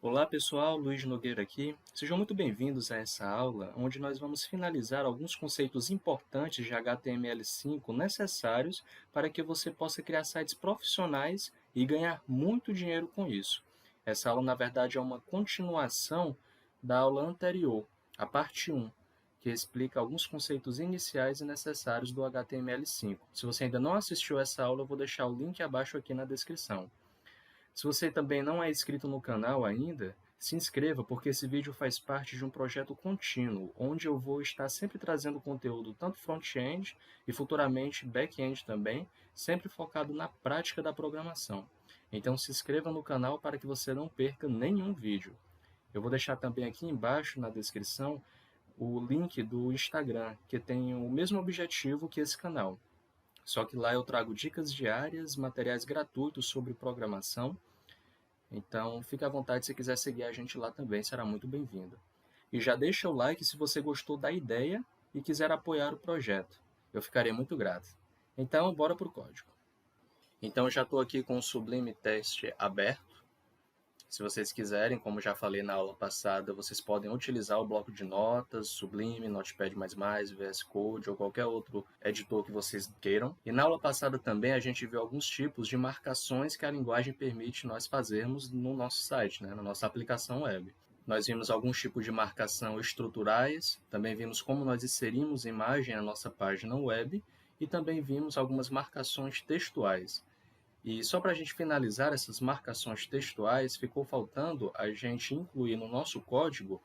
Olá pessoal, Luiz Nogueira aqui. Sejam muito bem-vindos a essa aula, onde nós vamos finalizar alguns conceitos importantes de HTML5 necessários para que você possa criar sites profissionais e ganhar muito dinheiro com isso. Essa aula, na verdade, é uma continuação da aula anterior, a parte 1, que explica alguns conceitos iniciais e necessários do HTML5. Se você ainda não assistiu essa aula, eu vou deixar o link abaixo aqui na descrição. Se você também não é inscrito no canal ainda, se inscreva porque esse vídeo faz parte de um projeto contínuo, onde eu vou estar sempre trazendo conteúdo tanto front-end e futuramente back-end também, sempre focado na prática da programação. Então se inscreva no canal para que você não perca nenhum vídeo. Eu vou deixar também aqui embaixo na descrição o link do Instagram, que tem o mesmo objetivo que esse canal. Só que lá eu trago dicas diárias, materiais gratuitos sobre programação. Então, fique à vontade se quiser seguir a gente lá também, será muito bem-vindo. E já deixa o like se você gostou da ideia e quiser apoiar o projeto. Eu ficaria muito grato. Então, bora para o código. Então, eu já estou aqui com o Sublime Text aberto. Se vocês quiserem, como já falei na aula passada, vocês podem utilizar o bloco de notas, Sublime, Notepad++, VS Code ou qualquer outro editor que vocês queiram. E na aula passada também a gente viu alguns tipos de marcações que a linguagem permite nós fazermos no nosso site, na nossa aplicação web. Nós vimos alguns tipos de marcação estruturais, também vimos como nós inserimos imagem na nossa página web e também vimos algumas marcações textuais. E só para a gente finalizar essas marcações textuais, ficou faltando a gente incluir no nosso código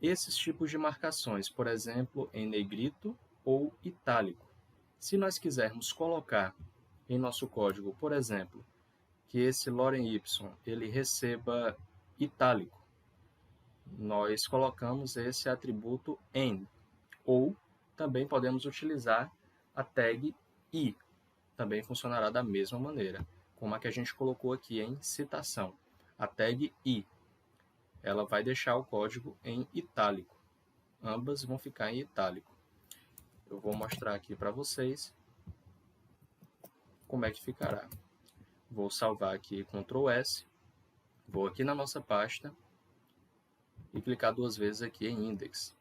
esses tipos de marcações, por exemplo, em negrito ou itálico. Se nós quisermos colocar em nosso código, por exemplo, que esse lorem y ele receba itálico, nós colocamos esse atributo em, ou também podemos utilizar a tag i, também funcionará da mesma maneira, como a que a gente colocou aqui em citação. A tag i, ela vai deixar o código em itálico. Ambas vão ficar em itálico. Eu vou mostrar aqui para vocês como é que ficará. Vou salvar aqui Ctrl S, vou aqui na nossa pasta e clicar 2 vezes aqui em Index.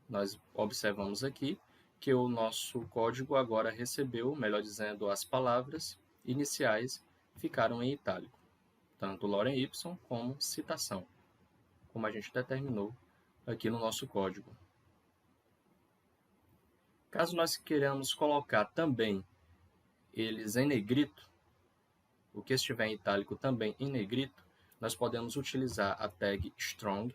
Nós observamos aqui que o nosso código agora recebeu, melhor dizendo, as palavras iniciais ficaram em itálico, tanto lorem y como citação, como a gente determinou aqui no nosso código. Caso nós queiramos colocar também eles em negrito, o que estiver em itálico também em negrito, nós podemos utilizar a tag strong,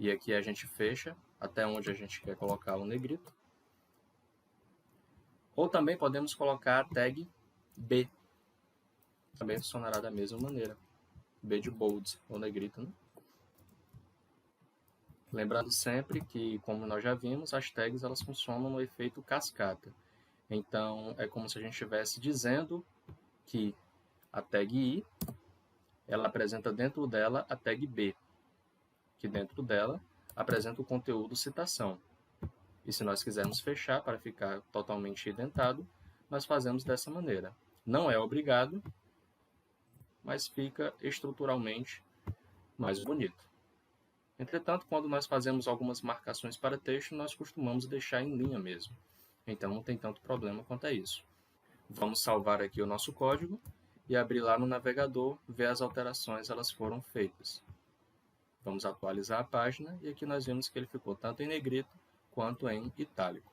e aqui a gente fecha até onde a gente quer colocar o negrito. Ou também podemos colocar a tag B. Também funcionará da mesma maneira. B de bold, ou negrito, né? Lembrando sempre que, como nós já vimos, as tags elas funcionam no efeito cascata. Então, é como se a gente estivesse dizendo que a tag I ela apresenta dentro dela a tag B, que dentro dela apresenta o conteúdo citação. E se nós quisermos fechar para ficar totalmente identado, nós fazemos dessa maneira. Não é obrigado, mas fica estruturalmente mais bonito. Entretanto, quando nós fazemos algumas marcações para texto, nós costumamos deixar em linha mesmo. Então não tem tanto problema quanto a isso. Vamos salvar aqui o nosso código e abrir lá no navegador, ver as alterações elas foram feitas. Vamos atualizar a página e aqui nós vemos que ele ficou tanto em negrito quanto em itálico.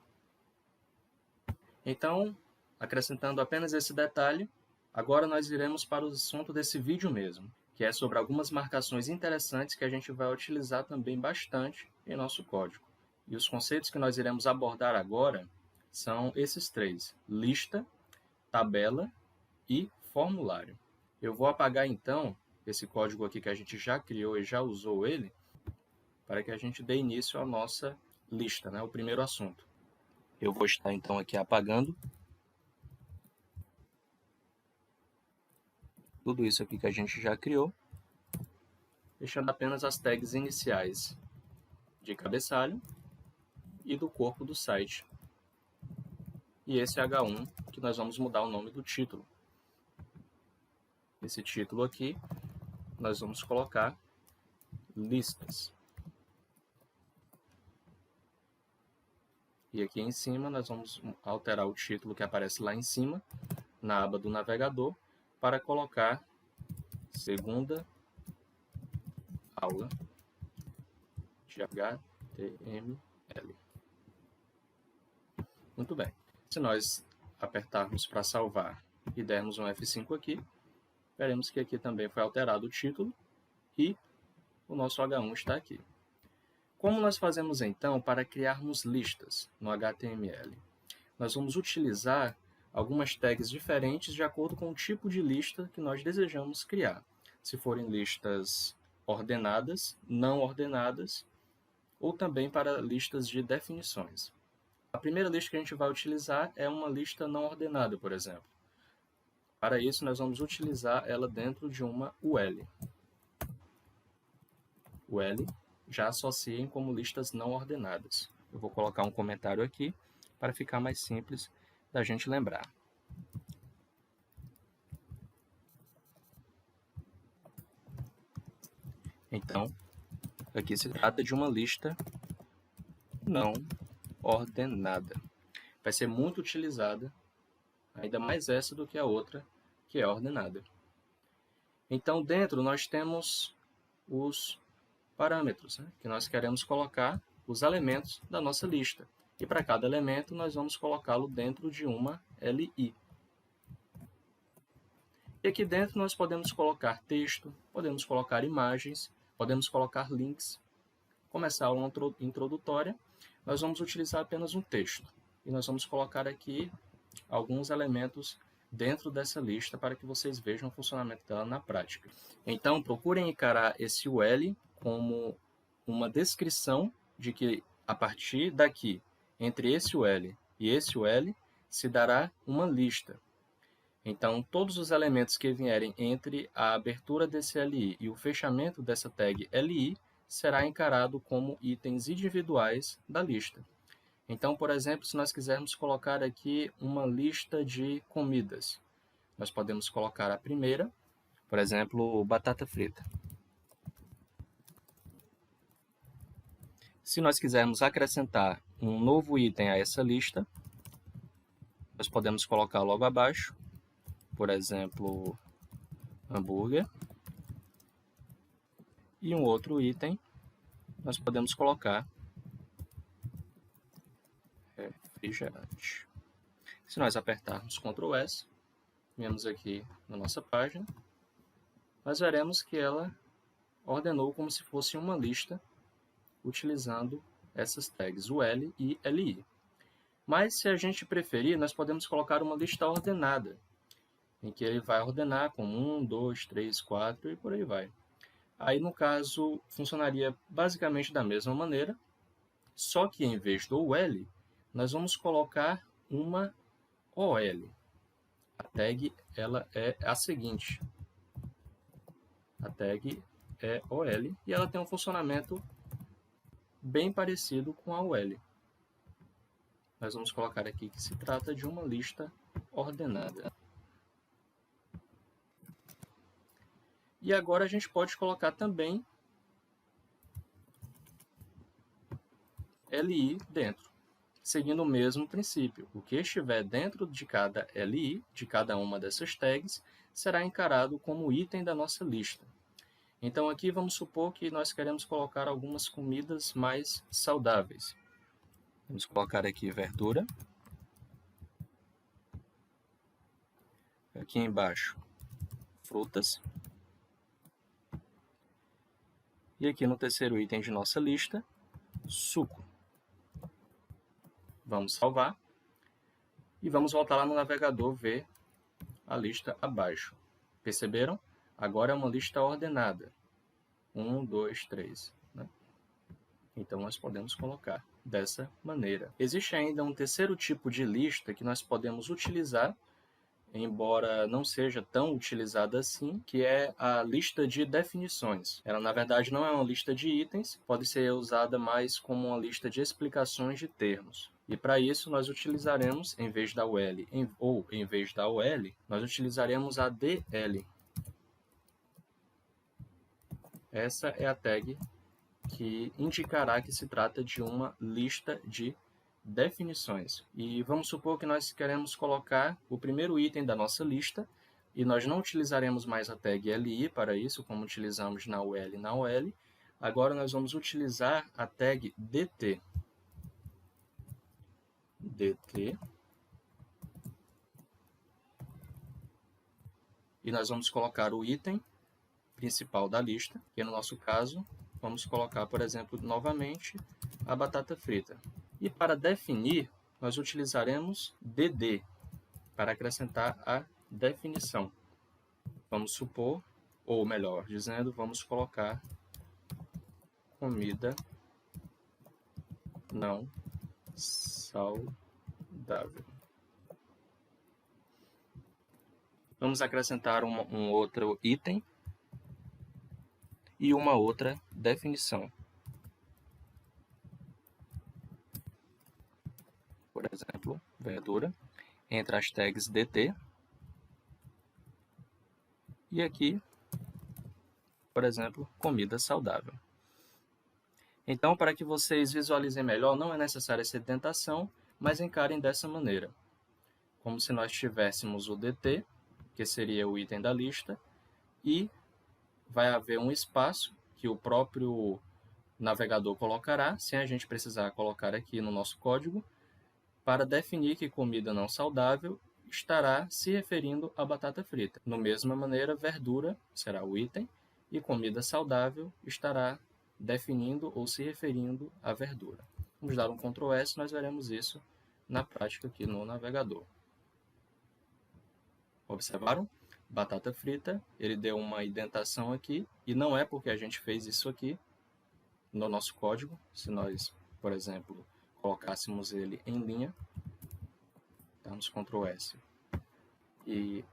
Então, acrescentando apenas esse detalhe, agora nós iremos para o assunto desse vídeo mesmo, que é sobre algumas marcações interessantes que a gente vai utilizar também bastante em nosso código. E os conceitos que nós iremos abordar agora são esses três: lista, tabela e formulário. Eu vou apagar então esse código aqui que a gente já criou e já usou ele, para que a gente dê início à nossa lista, o primeiro assunto. Eu vou estar então aqui apagando tudo isso aqui que a gente já criou, deixando apenas as tags iniciais de cabeçalho e do corpo do site. e esse H1, que nós vamos mudar o nome do título. Esse título aqui, nós vamos colocar listas. E aqui em cima, nós vamos alterar o título que aparece lá em cima, na aba do navegador, para colocar segunda aula de HTML. Muito bem. Se nós apertarmos para salvar e dermos um F5 aqui, veremos que aqui também foi alterado o título e o nosso H1 está aqui. Como nós fazemos então para criarmos listas no HTML? Nós vamos utilizar algumas tags diferentes de acordo com o tipo de lista que nós desejamos criar. Se forem listas ordenadas, não ordenadas, ou também para listas de definições. A primeira lista que a gente vai utilizar é uma lista não ordenada, por exemplo. Para isso, nós vamos utilizar ela dentro de uma UL. UL já associem como listas não ordenadas. Eu vou colocar um comentário aqui para ficar mais simples da gente lembrar. Então, aqui se trata de uma lista não ordenada. Vai ser muito utilizada, ainda mais essa do que a outra, que é ordenada. Então, dentro nós temos os parâmetros, né, que nós queremos colocar os elementos da nossa lista. E para cada elemento, nós vamos colocá-lo dentro de uma LI. E aqui dentro nós podemos colocar texto, podemos colocar imagens, podemos colocar links. Começar a aula introdutória, nós vamos utilizar apenas um texto. E nós vamos colocar aqui alguns elementos dentro dessa lista para que vocês vejam o funcionamento dela na prática. Então, procurem encarar esse UL como uma descrição de que, a partir daqui, entre esse UL e esse UL, se dará uma lista. Então, todos os elementos que vierem entre a abertura desse LI e o fechamento dessa tag LI será encarado como itens individuais da lista. Então, por exemplo, se nós quisermos colocar aqui uma lista de comidas, nós podemos colocar a primeira, por exemplo, batata frita. Se nós quisermos acrescentar um novo item a essa lista, nós podemos colocar logo abaixo, por exemplo, hambúrguer. E um outro item, nós podemos colocar refrigerante. Se nós apertarmos Ctrl S, viemos aqui na nossa página, nós veremos que ela ordenou como se fosse uma lista utilizando essas tags UL e LI. Mas se a gente preferir, nós podemos colocar uma lista ordenada, em que ele vai ordenar com 1, 2, 3, 4 e por aí vai. Aí, no caso, funcionaria basicamente da mesma maneira, só que em vez do UL, nós vamos colocar uma OL. A tag ela é a seguinte. A tag é OL e ela tem um funcionamento bem parecido com a UL. Nós vamos colocar aqui que se trata de uma lista ordenada. E agora a gente pode colocar também LI dentro, seguindo o mesmo princípio. O que estiver dentro de cada LI, de cada uma dessas tags, será encarado como item da nossa lista. Então aqui vamos supor que nós queremos colocar algumas comidas mais saudáveis. Vamos colocar aqui verdura. Aqui embaixo, frutas. E aqui no terceiro item de nossa lista, suco. Vamos salvar. E vamos voltar lá no navegador ver a lista abaixo. Perceberam? Agora é uma lista ordenada. 1, 2, 3. Né? Então, nós podemos colocar dessa maneira. Existe ainda um terceiro tipo de lista que nós podemos utilizar, embora não seja tão utilizada assim, que é a lista de definições. Ela, na verdade, não é uma lista de itens, pode ser usada mais como uma lista de explicações de termos. E para isso nós utilizaremos, em vez da UL ou em vez da OL, nós utilizaremos a DL. Essa é a tag que indicará que se trata de uma lista de definições. E vamos supor que nós queremos colocar o primeiro item da nossa lista e nós não utilizaremos mais a tag LI para isso, como utilizamos na UL e na OL. Agora nós vamos utilizar a tag DT. DT. E nós vamos colocar o item principal da lista, que no nosso caso, vamos colocar, por exemplo, novamente, a batata frita. E para definir, nós utilizaremos DD, para acrescentar a definição. Vamos supor, ou melhor dizendo, vamos colocar comida não saudável. Vamos acrescentar um outro item e uma outra definição. Por exemplo, verdura, entre as tags DT. E aqui, por exemplo, comida saudável. Então, para que vocês visualizem melhor, não é necessária essa indentação, mas encarem dessa maneira. Como se nós tivéssemos o DT, que seria o item da lista, e vai haver um espaço que o próprio navegador colocará, sem a gente precisar colocar aqui no nosso código, para definir que comida não saudável estará se referindo à batata frita. Da mesma maneira, verdura será o item e comida saudável estará definindo ou se referindo à verdura. Vamos dar um Ctrl S, nós veremos isso na prática aqui no navegador. Observaram? Batata frita, ele deu uma indentação aqui, e não é porque a gente fez isso aqui no nosso código. Se nós, por exemplo, colocássemos ele em linha, damos Ctrl S e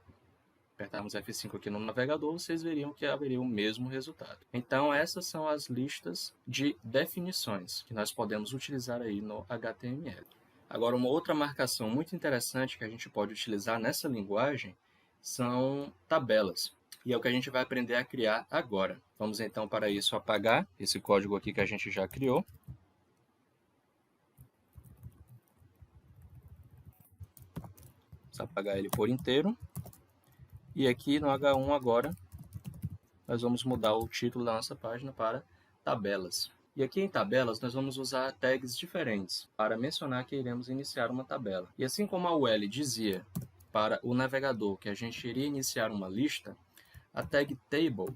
apertarmos F5 aqui no navegador, vocês veriam que haveria o mesmo resultado. Então, essas são as listas de definições que nós podemos utilizar aí no HTML. Agora, uma outra marcação muito interessante que a gente pode utilizar nessa linguagem são tabelas. E é o que a gente vai aprender a criar agora. Vamos então, para isso, apagar esse código aqui que a gente já criou. Vamos apagar ele por inteiro. E aqui no H1 agora, nós vamos mudar o título da nossa página para tabelas. E aqui em tabelas, nós vamos usar tags diferentes para mencionar que iremos iniciar uma tabela. E assim como a UL dizia para o navegador que a gente iria iniciar uma lista, a tag table,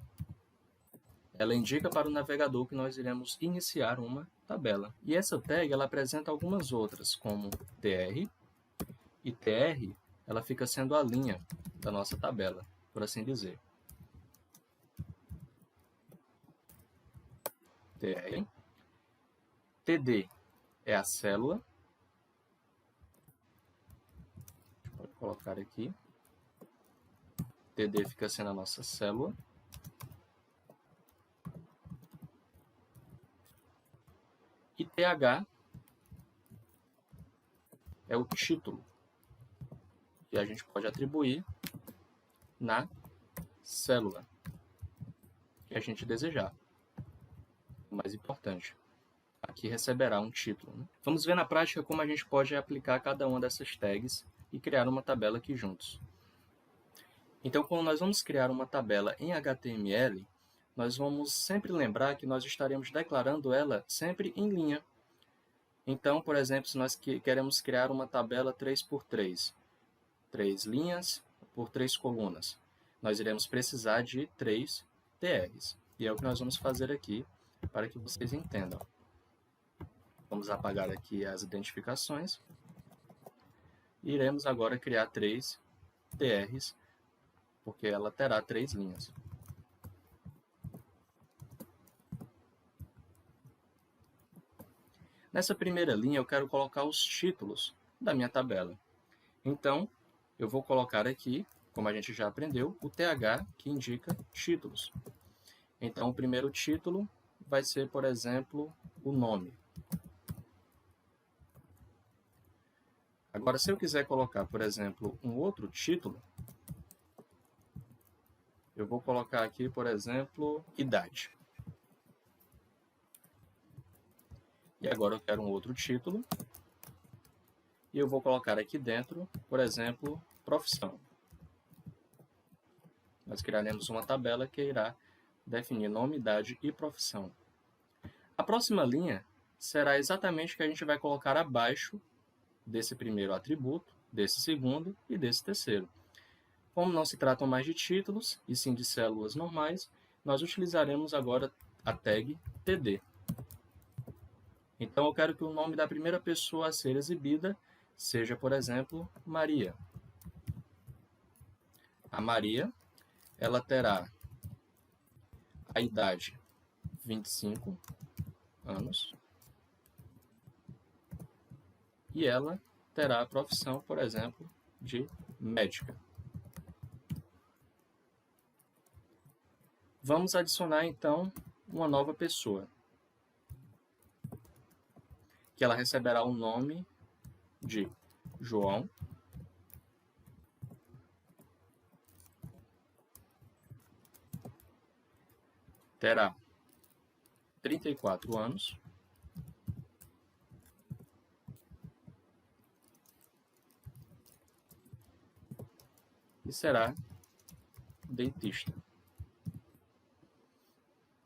ela indica para o navegador que nós iremos iniciar uma tabela. E essa tag, ela apresenta algumas outras, como tr, e tr, ela fica sendo a linha da nossa tabela, por assim dizer. tr, td é a célula, pode colocar aqui, td fica sendo a nossa célula, e th é o título, que a gente pode atribuir na célula que a gente desejar. O mais importante, aqui receberá um título, né? Vamos ver na prática como a gente pode aplicar cada uma dessas tags e criar uma tabela aqui juntos. Então, quando nós vamos criar uma tabela em HTML, nós vamos sempre lembrar que nós estaremos declarando ela sempre em linha. Então, por exemplo, se nós queremos criar uma tabela 3x3, 3 linhas por 3 colunas, nós iremos precisar de 3 TRs. E é o que nós vamos fazer aqui para que vocês entendam. Vamos apagar aqui as identificações. E iremos agora criar 3 TRs, porque ela terá 3 linhas. Nessa primeira linha, eu quero colocar os títulos da minha tabela. Então, eu vou colocar aqui, como a gente já aprendeu, o TH, que indica títulos. Então, o primeiro título vai ser, por exemplo, o nome. Agora, se eu quiser colocar, por exemplo, um outro título, eu vou colocar aqui, por exemplo, idade. E agora eu quero um outro título. E eu vou colocar aqui dentro, por exemplo, profissão. Nós criaremos uma tabela que irá definir nome, idade e profissão. A próxima linha será exatamente o que a gente vai colocar abaixo desse primeiro atributo, desse segundo e desse terceiro. Como não se tratam mais de títulos, e sim de células normais, nós utilizaremos agora a tag TD. Então, eu quero que o nome da primeira pessoa a ser exibida seja, por exemplo, Maria. A Maria, ela terá a idade 25 anos e ela terá a profissão, por exemplo, de médica. Vamos adicionar, então, uma nova pessoa, que ela receberá o nome de João. Terá 34 anos. E será dentista.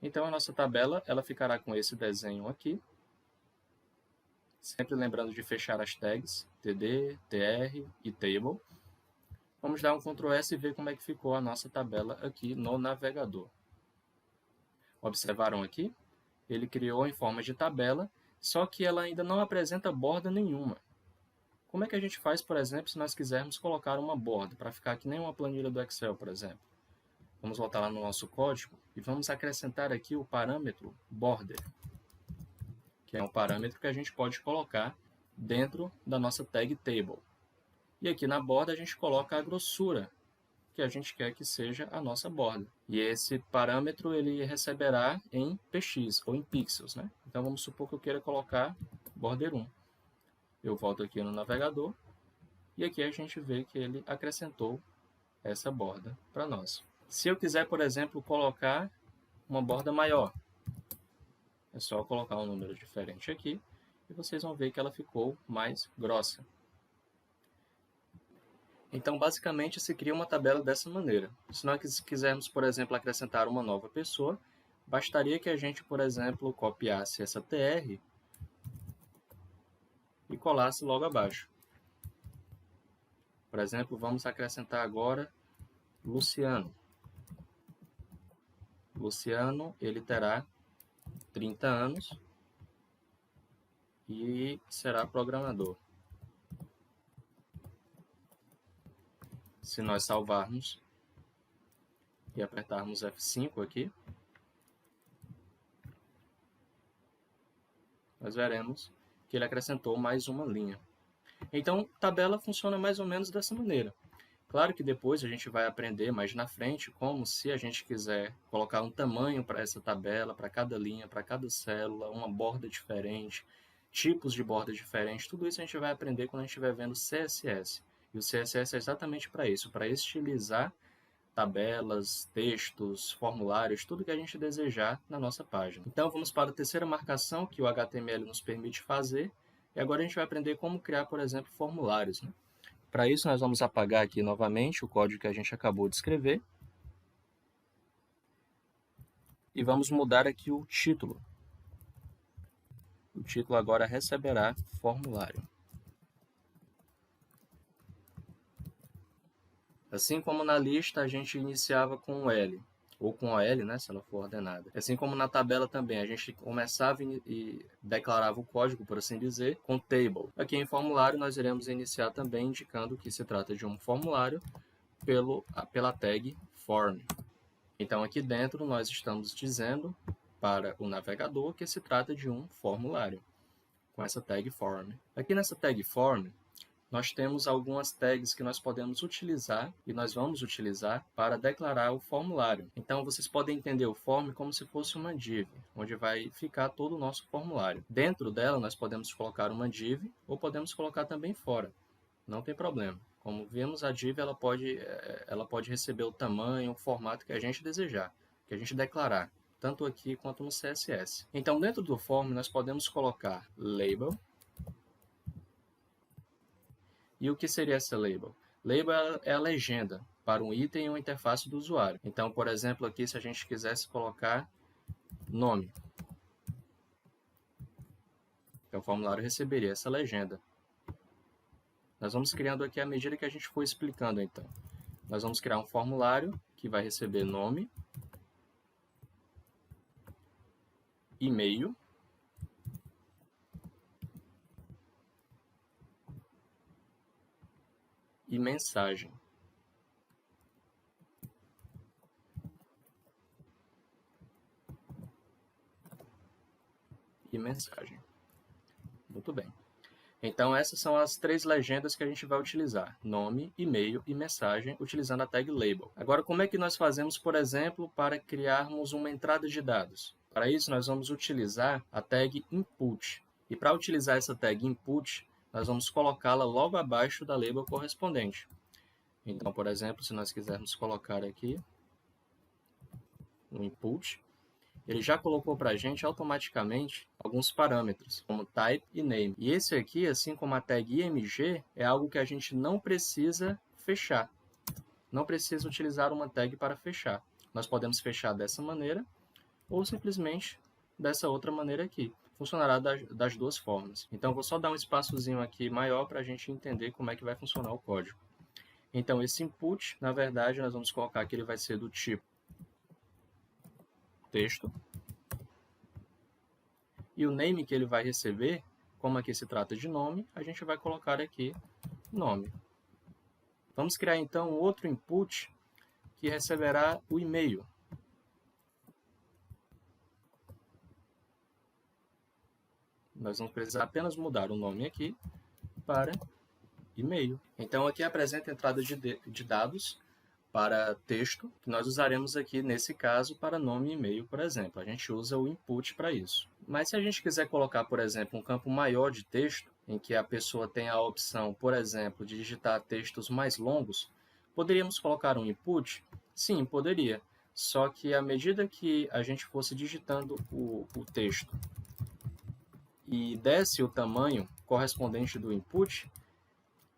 Então, a nossa tabela ela ficará com esse desenho aqui. Sempre lembrando de fechar as tags TD, TR e Table. Vamos dar um Ctrl S e ver como é que ficou a nossa tabela aqui no navegador. Observaram aqui? Ele criou em forma de tabela, só que ela ainda não apresenta borda nenhuma. Como é que a gente faz, por exemplo, se nós quisermos colocar uma borda, para ficar que nem uma planilha do Excel, por exemplo? Vamos voltar lá no nosso código e vamos acrescentar aqui o parâmetro border, que é um parâmetro que a gente pode colocar dentro da nossa tag table. E aqui na borda a gente coloca a grossura que a gente quer que seja a nossa borda. E esse parâmetro ele receberá em px, ou em pixels, né? Então vamos supor que eu queira colocar border 1. Eu volto aqui no navegador e aqui a gente vê que ele acrescentou essa borda para nós. Se eu quiser, por exemplo, colocar uma borda maior, é só colocar um número diferente aqui e vocês vão ver que ela ficou mais grossa. Então, basicamente, se cria uma tabela dessa maneira. Se nós quisermos, por exemplo, acrescentar uma nova pessoa, bastaria que a gente, por exemplo, copiasse essa TR e colasse logo abaixo. Por exemplo, vamos acrescentar agora Luciano. Luciano, ele terá 30 anos e será programador. Se nós salvarmos e apertarmos F5 aqui, nós veremos que ele acrescentou mais uma linha. Então, tabela funciona mais ou menos dessa maneira. Claro que depois a gente vai aprender mais na frente como, se a gente quiser colocar um tamanho para essa tabela, para cada linha, para cada célula, uma borda diferente, tipos de borda diferentes, tudo isso a gente vai aprender quando a gente estiver vendo CSS. E o CSS é exatamente para isso, para estilizar tabelas, textos, formulários, tudo que a gente desejar na nossa página. Então vamos para a terceira marcação que o HTML nos permite fazer, e agora a gente vai aprender como criar, por exemplo, formulários, né? Para isso, nós vamos apagar aqui novamente o código que a gente acabou de escrever. E vamos mudar aqui o título. O título agora receberá formulário. Assim como na lista a gente iniciava com o L, ou com a L, né, se ela for ordenada. Assim como na tabela também, a gente começava e declarava o código, por assim dizer, com table. Aqui em formulário nós iremos iniciar também indicando que se trata de um formulário pela tag form. Então aqui dentro nós estamos dizendo para o navegador que se trata de um formulário, com essa tag form. Aqui nessa tag form, nós temos algumas tags que nós podemos utilizar e nós vamos utilizar para declarar o formulário. Então, vocês podem entender o form como se fosse uma div, onde vai ficar todo o nosso formulário. Dentro dela, nós podemos colocar uma div ou podemos colocar também fora. não tem problema. Como vimos, a div ela pode receber o tamanho, o formato que a gente desejar, que a gente declarar, tanto aqui quanto no CSS. Então, dentro do form, nós podemos colocar label. E o que seria essa label? Label é a legenda para um item ou interface do usuário. Então, por exemplo, aqui, se a gente quisesse colocar nome, então o formulário receberia essa legenda. Nós vamos criando aqui à medida que a gente for explicando, então. Nós vamos criar um formulário que vai receber nome, e-mail, e mensagem. E mensagem. Muito bem. Então, essas são as 3 legendas que a gente vai utilizar: nome, e-mail e mensagem, utilizando a tag label. Agora, como é que nós fazemos, por exemplo, para criarmos uma entrada de dados? Para isso, nós vamos utilizar a tag input. E para utilizar essa tag input, nós vamos colocá-la logo abaixo da label correspondente. Então, por exemplo, se nós quisermos colocar aqui no input, ele já colocou para a gente automaticamente alguns parâmetros, como type e name. E esse aqui, assim como a tag img, é algo que a gente não precisa fechar. Não precisa utilizar uma tag para fechar. Nós podemos fechar dessa maneira ou simplesmente dessa outra maneira aqui. Funcionará das duas formas. Então, vou só dar um espaçozinho aqui maior para a gente entender como é que vai funcionar o código. Então, esse input, na verdade, nós vamos colocar que ele vai ser do tipo texto. E o name que ele vai receber, como aqui se trata de nome, a gente vai colocar aqui nome. Vamos criar então um outro input que receberá o e-mail. Nós vamos precisar apenas mudar o nome aqui para e-mail. Então aqui apresenta a entrada de dados para texto, que nós usaremos aqui, nesse caso, para nome e e-mail, por exemplo. A gente usa o input para isso. Mas se a gente quiser colocar, por exemplo, um campo maior de texto, em que a pessoa tem a opção, por exemplo, de digitar textos mais longos, poderíamos colocar um input? Sim, poderia. Só que à medida que a gente fosse digitando o texto e desse o tamanho correspondente do input,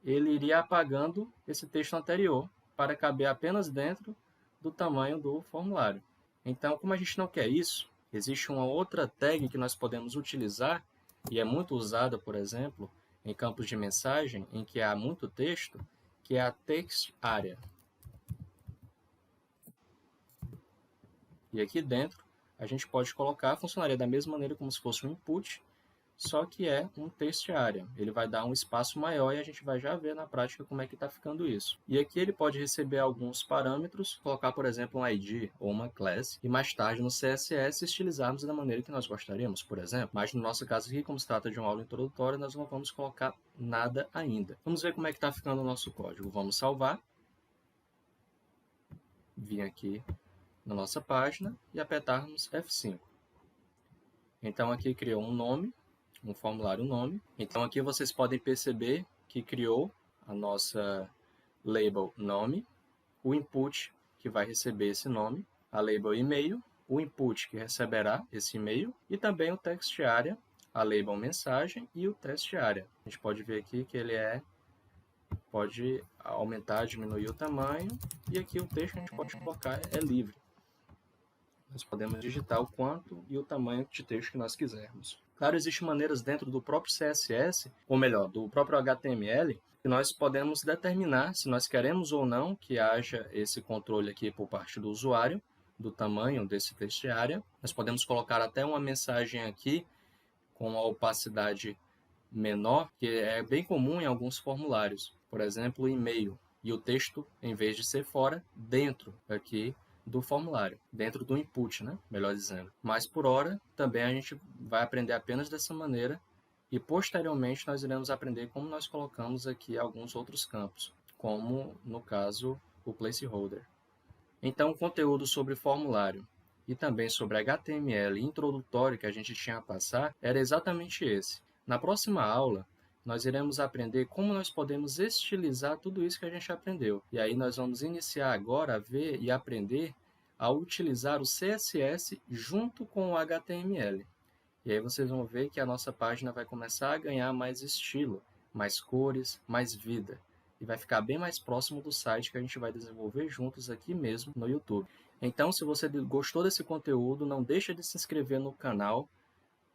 ele iria apagando esse texto anterior para caber apenas dentro do tamanho do formulário. Então, como a gente não quer isso, existe uma outra tag que nós podemos utilizar, e é muito usada, por exemplo, em campos de mensagem, em que há muito texto, que é a TextArea. E aqui dentro, a gente pode colocar, funcionaria da mesma maneira como se fosse um input, só que é um TextArea. Ele vai dar um espaço maior e a gente vai já ver na prática como é que está ficando isso. E aqui ele pode receber alguns parâmetros, colocar, por exemplo, um ID ou uma class, e mais tarde no CSS estilizarmos da maneira que nós gostaríamos, por exemplo. Mas no nosso caso aqui, como se trata de uma aula introdutória, nós não vamos colocar nada ainda. Vamos ver como é que está ficando o nosso código. Vamos salvar. Vir aqui na nossa página e apertarmos F5. Então aqui criou um nome, um formulário nome. Então aqui vocês podem perceber que criou a nossa label nome, o input que vai receber esse nome, a label e-mail, o input que receberá esse e-mail e também o TextArea, a label mensagem e o TextArea. A gente pode ver aqui que ele pode aumentar, diminuir o tamanho e aqui o texto que a gente pode colocar é livre. Nós podemos digitar o quanto e o tamanho de texto que nós quisermos. Claro, existem maneiras dentro do próprio CSS, ou melhor, do próprio HTML, que nós podemos determinar se nós queremos ou não que haja esse controle aqui por parte do usuário, do tamanho desse TextArea. Nós podemos colocar até uma mensagem aqui com a opacidade menor, que é bem comum em alguns formulários. Por exemplo, o e-mail e o texto, em vez de ser fora, dentro aqui do formulário, dentro do input, né? Melhor dizendo. Mas por hora, também a gente vai aprender apenas dessa maneira e posteriormente nós iremos aprender como nós colocamos aqui alguns outros campos, como no caso o placeholder. Então, o conteúdo sobre formulário e também sobre HTML introdutório que a gente tinha a passar era exatamente esse. Na próxima aula, nós iremos aprender como nós podemos estilizar tudo isso que a gente aprendeu. E aí nós vamos iniciar agora a ver e aprender a utilizar o CSS junto com o HTML. E aí vocês vão ver que a nossa página vai começar a ganhar mais estilo, mais cores, mais vida. E vai ficar bem mais próximo do site que a gente vai desenvolver juntos aqui mesmo no YouTube. Então, se você gostou desse conteúdo, não deixa de se inscrever no canal,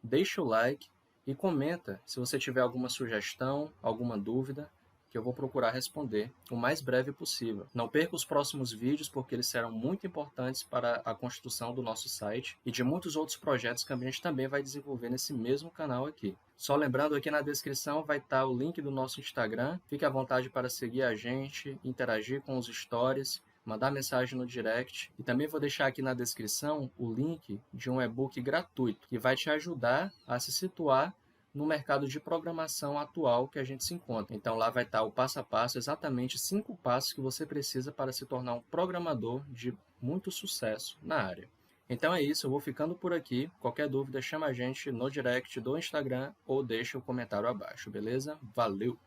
deixa o like e comenta se você tiver alguma sugestão, alguma dúvida, que eu vou procurar responder o mais breve possível. Não perca os próximos vídeos, porque eles serão muito importantes para a construção do nosso site e de muitos outros projetos que a gente também vai desenvolver nesse mesmo canal aqui. Só lembrando, aqui na descrição vai estar o link do nosso Instagram. Fique à vontade para seguir a gente, interagir com os stories, mandar mensagem no direct. E também vou deixar aqui na descrição o link de um e-book gratuito que vai te ajudar a se situar no mercado de programação atual que a gente se encontra. Então lá vai estar o passo a passo, exatamente 5 passos que você precisa para se tornar um programador de muito sucesso na área. Então é isso, eu vou ficando por aqui. Qualquer dúvida, chama a gente no direct do Instagram ou deixa o comentário abaixo, beleza? Valeu!